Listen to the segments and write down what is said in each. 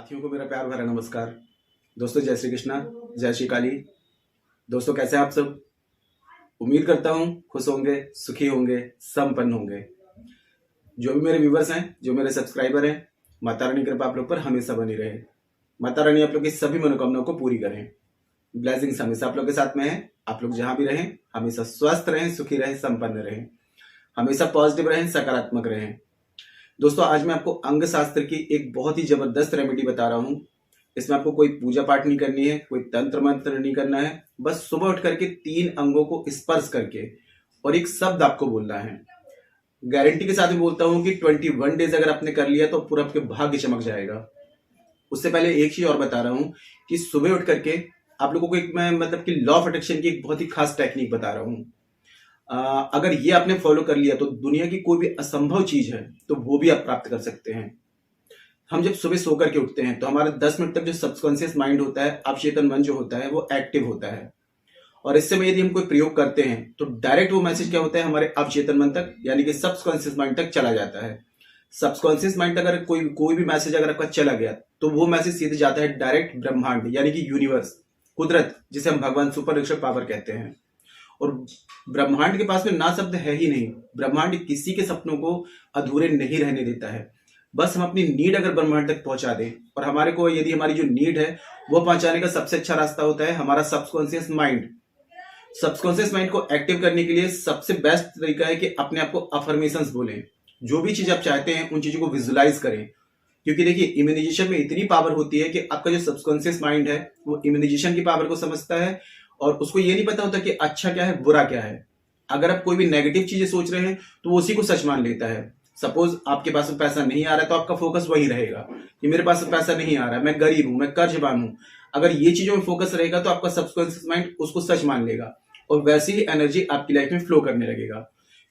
साथियों को मेरा प्यार भरा नमस्कार। दोस्तों जय श्री कृष्णा, जय श्री काली। दोस्तों कैसे हैं आप सब? उम्मीद करता हूं खुश होंगे, सुखी होंगे, संपन्न होंगे। जो भी मेरे व्यूवर्स हैं, जो मेरे सब्सक्राइबर हैं, माता रानी की कृपा आप लोग पर हमेशा बनी रहे। माता रानी आप लोग की सभी मनोकामनाओं को पूरी करें। ब्लेसिंग्स हमेशा आप लोग के साथ में है। आप लोग जहां भी रहें हमेशा स्वस्थ रहें, सुखी रहें, संपन्न रहें, हमेशा पॉजिटिव रहें, सकारात्मक रहें। दोस्तों आज मैं आपको अंग शास्त्र की एक बहुत ही जबरदस्त रेमेडी बता रहा हूं। इसमें आपको कोई पूजा पाठ नहीं करनी है, कोई तंत्र मंत्र नहीं करना है। बस सुबह उठ करके 3 अंगों को स्पर्श करके और एक शब्द आपको बोलना है। गारंटी के साथ में बोलता हूं कि 21 डेज अगर आपने कर लिया तो पूरा आपके भाग्य चमक जाएगा। उससे पहले एक चीज और बता रहा हूं कि सुबह उठ करके आप लोगों को एक मैं मतलब कि लॉ ऑफ अट्रैक्शन की एक बहुत ही खास टेक्निक बता रहा हूं। अगर ये आपने फॉलो कर लिया तो दुनिया की कोई भी असंभव चीज है तो वो भी आप प्राप्त कर सकते हैं। हम जब सुबह सो करके उठते हैं तो हमारा 10 मिनट तक जो सबकॉन्शियस माइंड होता है, अवचेतन मन जो होता है वो एक्टिव होता है। और इससे में यदि हम कोई प्रयोग करते हैं तो डायरेक्ट वो मैसेज क्या होता है हमारे अवचेतन मन तक यानी कि सबकॉन्शियस माइंड तक चला जाता है। सबकॉन्शियस माइंड तक अगर कोई भी मैसेज अगर आपका चला गया तो वो मैसेज सीधे जाता है डायरेक्ट ब्रह्मांड यानी कि यूनिवर्स, कुदरत, जिसे हम भगवान सुपर नेचुरल पावर कहते हैं। और ब्रह्मांड के पास में ना शब्द है ही नहीं। ब्रह्मांड किसी के सपनों को अधूरे नहीं रहने देता है। बस हम अपनी नीड अगर ब्रह्मांड तक पहुंचा दें और हमारे को यदि हमारी जो नीड है वो पहुंचाने का सबसे अच्छा रास्ता होता है हमारा सबकॉन्शियस माइंड। सबकॉन्शियस माइंड को एक्टिव करने के लिए सबसे बेस्ट तरीका है कि अपने आप को अफर्मेशंस बोलें। जो भी चीज आप चाहते हैं उन चीजों को विजुलाइज करें। क्योंकि देखिए इमेजिनेशन में इतनी पावर होती है कि आपका जो सबकॉन्शियस माइंड है वो इमेजिनेशन की पावर को समझता है और उसको ये नहीं पता होता कि अच्छा क्या है, बुरा क्या है। अगर आप कोई भी नेगेटिव चीजें सोच रहे हैं तो वो उसी को सच मान लेता है। सपोज आपके पास पैसा नहीं आ रहा है तो आपका फोकस वही रहेगा कि मेरे पास पैसा नहीं आ रहा है, मैं गरीब हूं, मैं कर्जबान हूं। अगर ये चीजों में फोकस रहेगा तो आपका सबकॉन्शियस माइंड उसको सच मान लेगा और वैसी ही एनर्जी आपकी लाइफ में फ्लो करने लगेगा।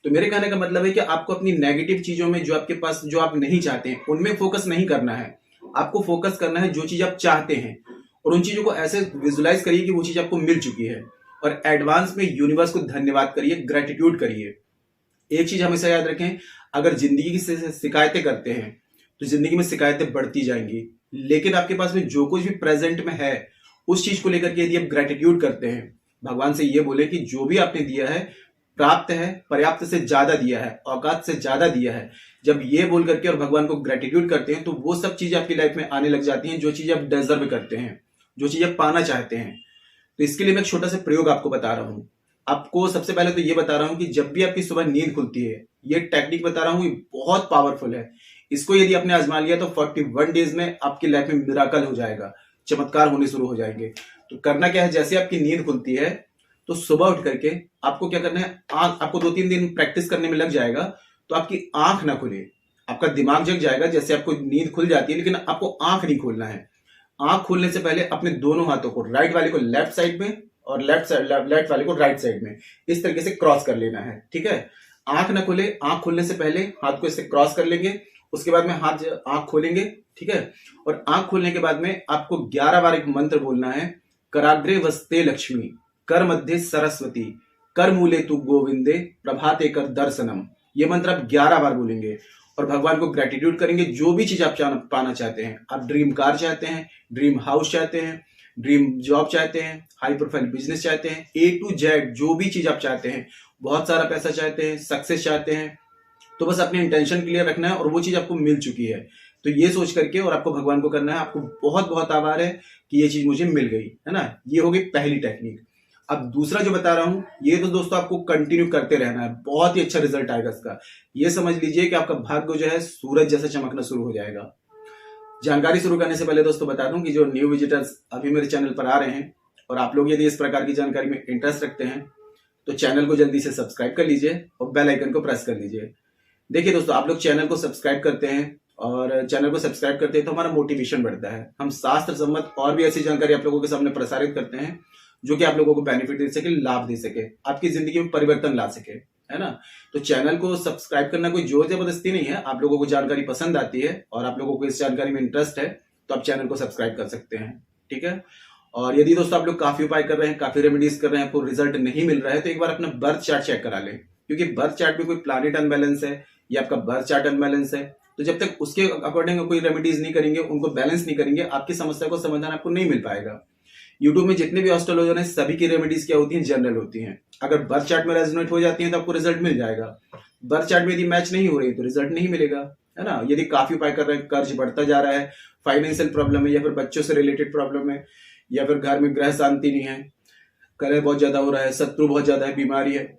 तो मेरे कहने का मतलब है कि आपको अपनी नेगेटिव चीजों में जो आपके पास जो आप नहीं चाहते हैं उनमें फोकस नहीं करना है। आपको फोकस करना है जो चीज आप चाहते हैं और उन चीजों को ऐसे विजुलाइज करिए कि वो चीज आपको मिल चुकी है और एडवांस में यूनिवर्स को धन्यवाद करिए, ग्रेटिट्यूड करिए। एक चीज हमेशा याद रखें, अगर जिंदगी की शिकायतें करते हैं तो जिंदगी में शिकायतें बढ़ती जाएंगी, लेकिन आपके पास में जो कुछ भी प्रेजेंट में है उस चीज को लेकर के यदि आप ग्रेटिट्यूड करते हैं, भगवान से ये बोले कि जो भी आपने दिया है प्राप्त है, पर्याप्त से ज्यादा दिया है, औकात से ज्यादा दिया है। जब ये बोल करके और भगवान को ग्रेटिट्यूड करते हैं तो वो सब चीजें आपकी लाइफ में आने लग जाती हैं जो चीज आप डिजर्व करते हैं, जो चीज आप पाना चाहते हैं। तो इसके लिए मैं एक छोटा सा प्रयोग आपको बता रहा हूं। आपको सबसे पहले तो ये बता रहा हूं कि जब भी आपकी सुबह नींद खुलती है, ये टेक्निक बता रहा हूं, ये बहुत पावरफुल है। इसको यदि आपने आजमा लिया तो 41 डेज में आपकी लाइफ में मिराकल हो जाएगा, चमत्कार होने शुरू हो जाएंगे। तो करना क्या है, जैसे आपकी नींद खुलती है तो सुबह उठ करके आपको क्या करना है, आपको 2-3 दिन प्रैक्टिस करने में लग जाएगा तो आपकी आंख ना खुले, आपका दिमाग जग जाएगा। जैसे आपको नींद खुल जाती है लेकिन आपको आंख नहीं खोलना है। आंख खोलने से पहले अपने दोनों हाथों को, राइट वाले को लेफ्ट साइड में और लेफ्ट वाले को राइट साइड में इस तरीके से क्रॉस कर लेना है। ठीक है, आंख ना खुले, आंख खोलने से पहले हाथ को इससे क्रॉस कर लेंगे, उसके बाद में आंख खोलेंगे। ठीक है, और आंख खोलने के बाद में आपको 11 बार एक मंत्र बोलना है, कराग्रे वस्ते लक्ष्मी, कर मध्य सरस्वती, कर मूले तू गोविंदे, प्रभाते कर दर्शनम। ये मंत्र आप 11 बार बोलेंगे और भगवान को ग्रेटिट्यूड करेंगे। जो भी चीज आप पाना चाहते हैं, आप ड्रीम कार चाहते हैं, ड्रीम हाउस चाहते हैं, ड्रीम जॉब चाहते हैं, हाई प्रोफाइल बिजनेस चाहते हैं, A to Z जो भी चीज आप चाहते हैं, बहुत सारा पैसा चाहते हैं, सक्सेस चाहते हैं, तो बस अपनी इंटेंशन क्लियर रखना है और वो चीज आपको मिल चुकी है। तो ये सोच करके और आपको भगवान को करना है, आपको बहुत बहुत आभार है कि ये चीज मुझे मिल गई है ना। ये होगी पहली टेक्निक। अब दूसरा जो बता रहा हूं, ये तो दोस्तों आपको कंटिन्यू करते रहना है, बहुत ही अच्छा रिजल्ट आएगा इसका। ये समझ लीजिए कि आपका भाग्य जो है सूरज जैसा चमकना शुरू हो जाएगा। जानकारी शुरू करने से पहले दोस्तों बता दूं कि जो न्यू विजिटर्स अभी मेरे चैनल पर आ रहे हैं और आप लोग यदि इस प्रकार की जानकारी में इंटरेस्ट रखते हैं तो चैनल को जल्दी से सब्सक्राइब कर लीजिए और बेल आइकन को प्रेस कर लीजिए। देखिए दोस्तों, आप लोग चैनल को सब्सक्राइब करते हैं और चैनल को सब्सक्राइब करते हैं तो हमारा मोटिवेशन बढ़ता है। हम शास्त्र सम्मत और भी ऐसी जानकारी आप लोगों के सामने प्रसारित करते हैं जो कि आप लोगों को बेनिफिट दे सके, लाभ दे सके, आपकी जिंदगी में परिवर्तन ला सके, है ना। तो चैनल को सब्सक्राइब करना कोई जोर जबरदस्ती नहीं है। आप लोगों को जानकारी पसंद आती है और आप लोगों को इस जानकारी में इंटरेस्ट है तो आप चैनल को सब्सक्राइब कर सकते हैं। ठीक है, और यदि दोस्तों आप लोग काफी उपाय कर रहे हैं, काफी रेमेडीज कर रहे हैं, आपको रिजल्ट नहीं मिल रहा है तो एक बार अपना बर्थ चार्ट चेक करा लें। क्योंकि बर्थ चार्ट में कोई प्लैनेट अनबैलेंस है या आपका बर्थ चार्ट अनबैलेंस है तो जब तक उसके अकॉर्डिंग कोई रेमेडीज नहीं करेंगे, उनको बैलेंस नहीं करेंगे, आपकी समस्या को समाधान आपको नहीं मिल पाएगा। यूट्यूब में जितने भी एस्ट्रोलॉजर हैं सभी की रेमेडीज क्या होती हैं, जनरल होती हैं। अगर बर्थ चार्ट में रेजोनेट हो जाती है तो आपको रिजल्ट मिल जाएगा। बर्थ चार्ट में यदि मैच नहीं हो रही तो रिजल्ट नहीं मिलेगा, है ना। यदि काफी उपाय कर रहे हैं, कर्ज बढ़ता जा रहा है, फाइनेंशियल प्रॉब्लम है, या फिर बच्चों से रिलेटेड प्रॉब्लम है, या फिर घर में ग्रह शांति नहीं है, कलह बहुत ज्यादा हो रहा है, शत्रु बहुत ज्यादा है, बीमारी है,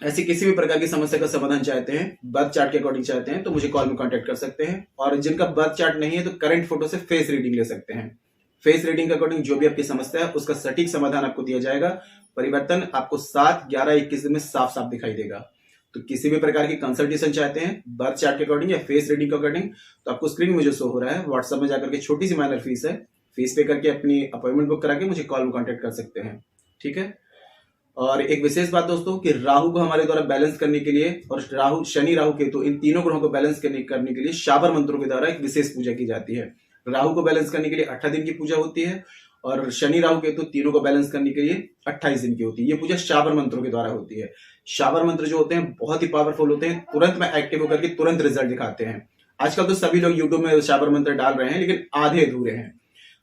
ऐसी किसी भी प्रकार की समस्या का समाधान चाहते हैं, बर्थ चार्ट के अकॉर्डिंग चाहते हैं, तो मुझे कॉल में कांटेक्ट कर सकते हैं। और जिनका बर्थ चार्ट नहीं है तो करंट फोटो से फेस रीडिंग ले सकते हैं। फेस रीडिंग के अकॉर्डिंग जो भी आपकी समस्या है उसका सटीक समाधान आपको दिया जाएगा। परिवर्तन आपको 7, 11, 21 दिन में साफ साफ दिखाई देगा। तो किसी भी प्रकार की कंसल्टेशन चाहते हैं बर्थ चार्ट के अकॉर्डिंग या फेस रीडिंग के अकॉर्डिंग, तो आपको स्क्रीन में जो शो हो रहा है व्हाट्सएप में जाकर के छोटी सी माइनर फीस है, फीस पे करके अपनी अपॉइंटमेंट बुक करा के मुझे कॉल में कॉन्टेक्ट कर सकते हैं। ठीक है। और एक विशेष बात दोस्तों कि राहु को हमारे द्वारा बैलेंस करने के लिए, और राहु, शनि, राहु, केतु, इन तीनों ग्रहों को बैलेंस करने के लिए शाबर मंत्रों के द्वारा एक विशेष पूजा की जाती है। राहु को बैलेंस करने के लिए 18 दिन की पूजा होती है, और शनि, राहु, केतु तीनों को बैलेंस करने के लिए 28 दिन की होती है। ये पूजा शाबर मंत्रों के द्वारा होती है। शाबर मंत्र जो होते हैं बहुत ही पावरफुल होते हैं, तुरंत में एक्टिव होकर के तुरंत रिजल्ट दिखाते हैं। आजकल तो सभी लोग यूट्यूब में शाबर मंत्र डाल रहे हैं, लेकिन आधे अधूरे हैं।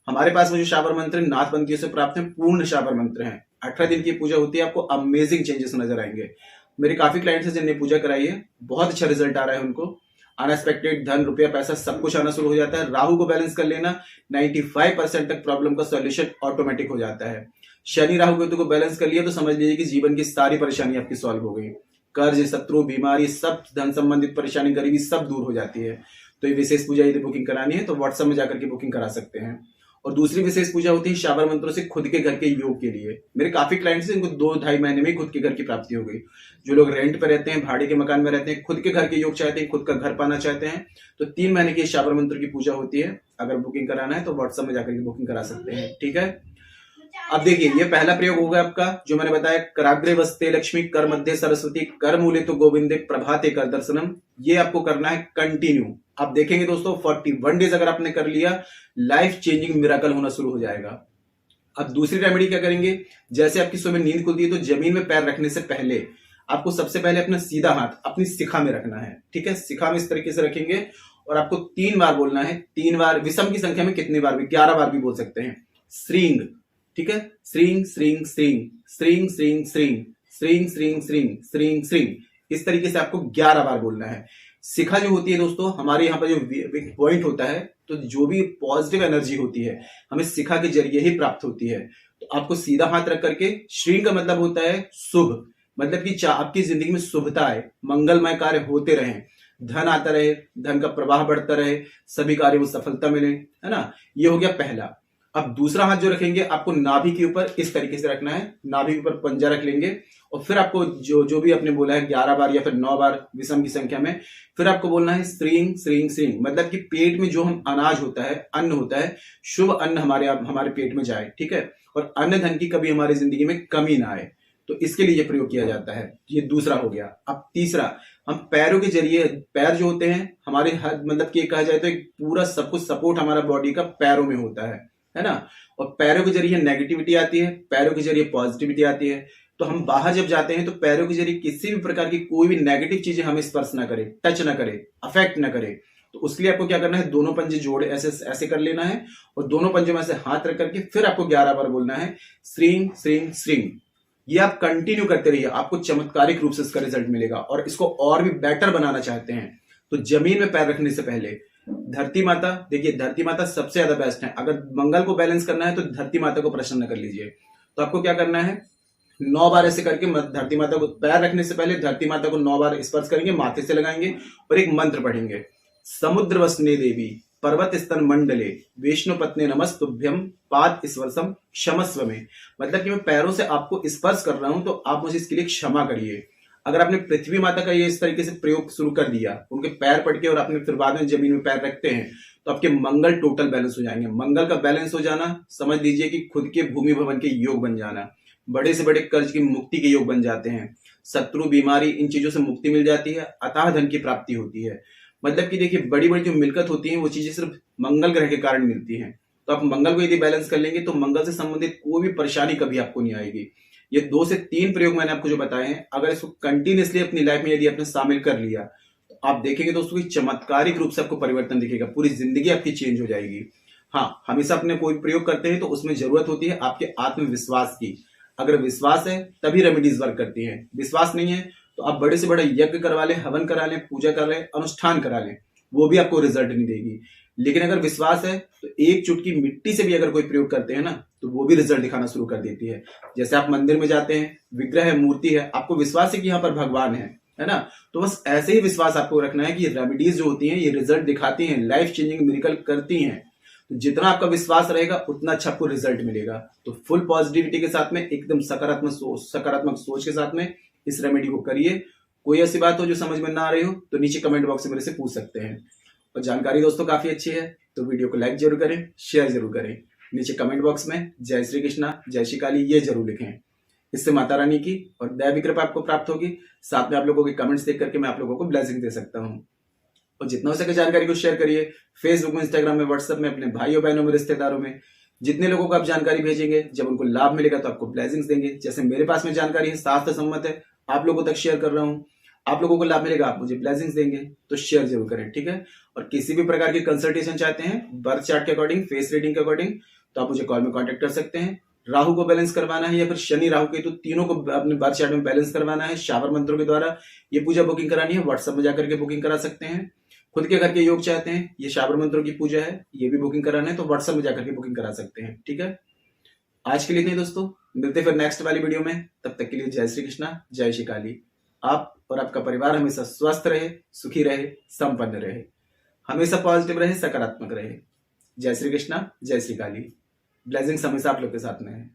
हमारे पास वो जो शाबर मंत्र नाथपंथियों से प्राप्त है, पूर्ण शाबर मंत्र हैं। 18 दिन की पूजा होती है, आपको अमेजिंग चेंजेस नजर आएंगे। मेरे काफी क्लाइंट्स हैं जिनने पूजा कराई है, बहुत अच्छा रिजल्ट आ रहा है उनको। अनएक्सपेक्टेड धन, रुपया, पैसा सब कुछ आना शुरू हो जाता है। राहु को बैलेंस कर लेना, 95% तक प्रॉब्लम का सॉल्यूशन ऑटोमेटिक हो जाता है। शनि, राहु, केतु को बैलेंस कर लिया तो समझ लीजिए कि जीवन की सारी परेशानी आपकी सॉल्व हो गई। कर्ज, शत्रु, बीमारी, सब धन संबंधित परेशानी, गरीबी सब दूर हो जाती है। तो ये विशेष पूजा यदि बुकिंग करानी है तो व्हाट्सएप में जाकर के बुकिंग करा सकते हैं। और दूसरी विशेष पूजा होती है शाबर मंत्रों से खुद के घर के योग के लिए। मेरे काफी क्लाइंट्स हैं, इनको 2-2.5 महीने में खुद के घर की प्राप्ति हो गई। जो लोग रेंट पर रहते हैं, भाड़े के मकान में रहते हैं, खुद के घर के योग चाहते हैं, खुद का घर पाना चाहते हैं, तो 3 महीने की शाबर मंत्र की पूजा होती है। अगर बुकिंग कराना है तो व्हाट्सएप में जाकर के बुकिंग करा सकते हैं। ठीक है। अब देखिए, ये पहला प्रयोग होगा आपका जो मैंने बताया, कराग्रे वस्ते लक्ष्मी, कर मध्य सरस्वती, कर मूले तो गोविंदे, प्रभाते कर दर्शनम। ये आपको करना है कंटिन्यू। आप देखेंगे दोस्तों 41 डेज अगर आपने कर लिया, लाइफ चेंजिंग मिराकल होना शुरू हो जाएगा। अब दूसरी रेमेडी क्या करेंगे, जैसे आपकी सुबह नींद खुलती है तो जमीन में पैर रखने से पहले आपको सबसे पहले अपना सीधा हाथ अपनी शिखा में रखना है। ठीक है। शिखा में इस तरीके से रखेंगे और आपको 3 बार बोलना है। 3 बार, विषम की संख्या में कितने बार भी, 11 बार भी बोल सकते हैं। श्रींग, ठीक है, श्रींग श्रींग श्रींग, श्रींग श्रींग श्रींग, श्रींग श्रींग श्रींग, श्रींग श्रींग, इस तरीके से आपको 11 बार बोलना है। शिखा जो होती है दोस्तों, हमारे यहाँ पर जो पॉइंट होता है, तो जो भी पॉजिटिव एनर्जी होती है हमें शिखा के जरिए ही प्राप्त होती है। तो आपको सीधा हाथ रख करके, श्रींग का मतलब होता है शुभ, मतलब कि आपकी जिंदगी में शुभता आए, मंगलमय कार्य होते रहें, धन आता रहे, धन का प्रवाह बढ़ता रहे, सभी कार्यों में सफलता मिले, है ना। ये हो गया पहला। अब दूसरा हाथ जो रखेंगे आपको नाभि के ऊपर इस तरीके से रखना है। नाभि के ऊपर पंजा रख लेंगे और फिर आपको जो भी आपने बोला है 11 बार या फिर 9 बार विषम की संख्या में, फिर आपको बोलना है श्रींग श्रींग श्रींग, मतलब कि पेट में जो हम अनाज होता है, अन्न होता है, शुभ अन्न हमारे पेट में जाए। ठीक है। और अन्न धन की कभी हमारी जिंदगी में कमी ना आए, तो इसके लिए यह प्रयोग किया जाता है। ये दूसरा हो गया। अब तीसरा, हम पैरों के जरिए, पैर जो होते हैं हमारे मतलब कि कहा जाए तो एक पूरा सब कुछ सपोर्ट हमारा बॉडी का पैरों में होता है ना। और पैरों के जरिए नेगेटिविटी आती है, पैरों के जरिए पॉजिटिविटी आती है। तो हम बाहर जब जाते हैं तो पैरों के जरिए किसी भी प्रकार की कोई भी नेगेटिव चीजें हमें स्पर्श ना करे, टच ना करे, अफेक्ट ना करे। तो उसके लिए आपको क्या करना है, दोनों पंजे जोड़े ऐसे कर लेना है और दोनों पंजों में से हाथ रख करके फिर आपको 11 बार बोलना है श्रींग श्रींग श्रींग। ये आप कंटिन्यू करते रहिए, आपको चमत्कारिक रूप से इसका रिजल्ट मिलेगा। और इसको और भी बेटर बनाना चाहते हैं तो जमीन में पैर रखने से पहले धरती माता, देखिए धरती माता सबसे ज्यादा बेस्ट है। अगर मंगल को बैलेंस करना है तो धरती माता को प्रसन्न कर लीजिए। तो आपको क्या करना है, 9 बार ऐसे करके धरती माता को, पैर रखने से पहले धरती माता को 9 बार स्पर्श करेंगे, माथे से लगाएंगे और एक मंत्र पढ़ेंगे। समुद्र वसने देवी पर्वत स्तन मंडले विष्णु पत्नी नमस्तुभ्यम पाद स्पर्शम क्षमस्व में, मतलब कि मैं पैरों से आपको स्पर्श कर रहा हूं तो आप मुझे इसके लिए क्षमा करिए। अगर आपने पृथ्वी माता का ये इस तरीके से प्रयोग शुरू कर दिया, उनके पैर पड़ के और आपने फिर बाद में जमीन में पैर रखते हैं, तो आपके मंगल टोटल बैलेंस हो जाएंगे। मंगल का बैलेंस हो जाना समझ लीजिए कि खुद के भूमि भवन के योग बन जाना, बड़े से बड़े कर्ज की मुक्ति के योग बन जाते हैं, शत्रु बीमारी इन चीजों से मुक्ति मिल जाती है, अतः धन की प्राप्ति होती है। मतलब कि देखिए बड़ी बड़ी जो मिलकत होती है वो चीजें सिर्फ मंगल ग्रह के कारण मिलती हैं। तो आप मंगल को यदि बैलेंस कर लेंगे तो मंगल से संबंधित कोई भी परेशानी कभी आपको नहीं आएगी। ये 2 से 3 प्रयोग मैंने आपको जो बताए हैं, अगर इसको कंटिन्यूअसली अपनी लाइफ में यदि आपने शामिल कर लिया तो तो आप देखेंगे दोस्तों कि चमत्कारिक रूप से आपको परिवर्तन दिखेगा, पूरी जिंदगी आपकी चेंज हो जाएगी। हाँ, हमेशा अपने कोई प्रयोग करते हैं तो उसमें जरूरत होती है आपके आत्मविश्वास की। अगर विश्वास है तभी रेमेडीज वर्क करती हैं, विश्वास नहीं है तो आप बड़े से बड़ा यज्ञ करवा लें, हवन करा लें, पूजा कर लें, अनुष्ठान करा लें, वो भी आपको रिजल्ट नहीं देगी। लेकिन अगर विश्वास है तो एक चुटकी मिट्टी से भी अगर कोई प्रयोग करते हैं ना तो वो भी रिजल्ट दिखाना शुरू कर देती है। जैसे आप मंदिर में जाते हैं, विग्रह है, मूर्ति है, आपको विश्वास है कि यहाँ पर भगवान है ना, तो बस ऐसे ही विश्वास आपको रखना है कि रेमेडीज जो होती हैं ये रिजल्ट दिखाती हैं, लाइफ चेंजिंग मिरेकल करती हैं। तो जितना आपका विश्वास रहेगा उतना अच्छा आपको रिजल्ट मिलेगा। तो फुल पॉजिटिविटी के साथ में, एकदम सकारात्मक सोच के साथ में इस रेमेडी को करिए। कोई ऐसी बात हो जो समझ में ना आ रही हो तो नीचे कमेंट बॉक्स में मेरे से पूछ सकते हैं। और जानकारी दोस्तों काफी अच्छी है तो वीडियो को लाइक जरूर करें, शेयर जरूर करें। नीचे कमेंट बॉक्स में जय श्री कृष्णा, जय श्री काली ये जरूर लिखें। इससे माता रानी की और दैवी कृपा आपको प्राप्त होगी। साथ में आप लोगों के कमेंट्स देख करके मैं आप लोगों को ब्लेसिंग दे सकता हूँ। और जितना हो सके जानकारी को शेयर करिए, फेसबुक में, इंस्टाग्राम में, व्हाट्सएप में, अपने भाइयों बहनों में, रिश्तेदारों में। जितने लोगों को आप जानकारी भेजेंगे, जब उनको लाभ मिलेगा तो आपको ब्लेसिंग्स देंगे। जैसे मेरे पास में जानकारी है, शास्त्र सम्मत है, आप लोगों तक शेयर कर रहा हूँ, आप लोगों को लाभ मिलेगा, आप मुझे ब्लेसिंग्स देंगे, तो शेयर जरूर करें, ठीक है। और किसी भी प्रकार की कंसल्टेशन चाहते हैं बर्थ चार्ट के अकॉर्डिंग, फेस रीडिंग के अकॉर्डिंग, तो आप मुझे कॉल में कांटेक्ट कर सकते हैं। राहु को बैलेंस करवाना है या फिर शनि राहु केतु तीनों को अपने बर्थ चार्ट में बैलेंस करवाना है, शावर मंत्रों के द्वारा ये पूजा बुकिंग करानी है, व्हाट्सएप में जाकर के बुकिंग करा सकते हैं। खुद के घर के योग चाहते हैं, ये शावर मंत्रों की पूजा है, ये भी बुकिंग कराना है, तो व्हाट्सएप में जाकर के बुकिंग करा सकते हैं, ठीक है। आज के लिए नहीं दोस्तों, मिलते फिर नेक्स्ट वाली वीडियो में। तब तक के लिए जय श्री कृष्णा, जय श्री काली। आप और आपका परिवार हमेशा स्वस्थ रहे, सुखी रहे, संपन्न रहे, हमेशा पॉजिटिव रहे, सकारात्मक रहे। जय श्री कृष्णा, जय श्री काली। ब्लेसिंग्स हमेशा आप लोग के साथ में है।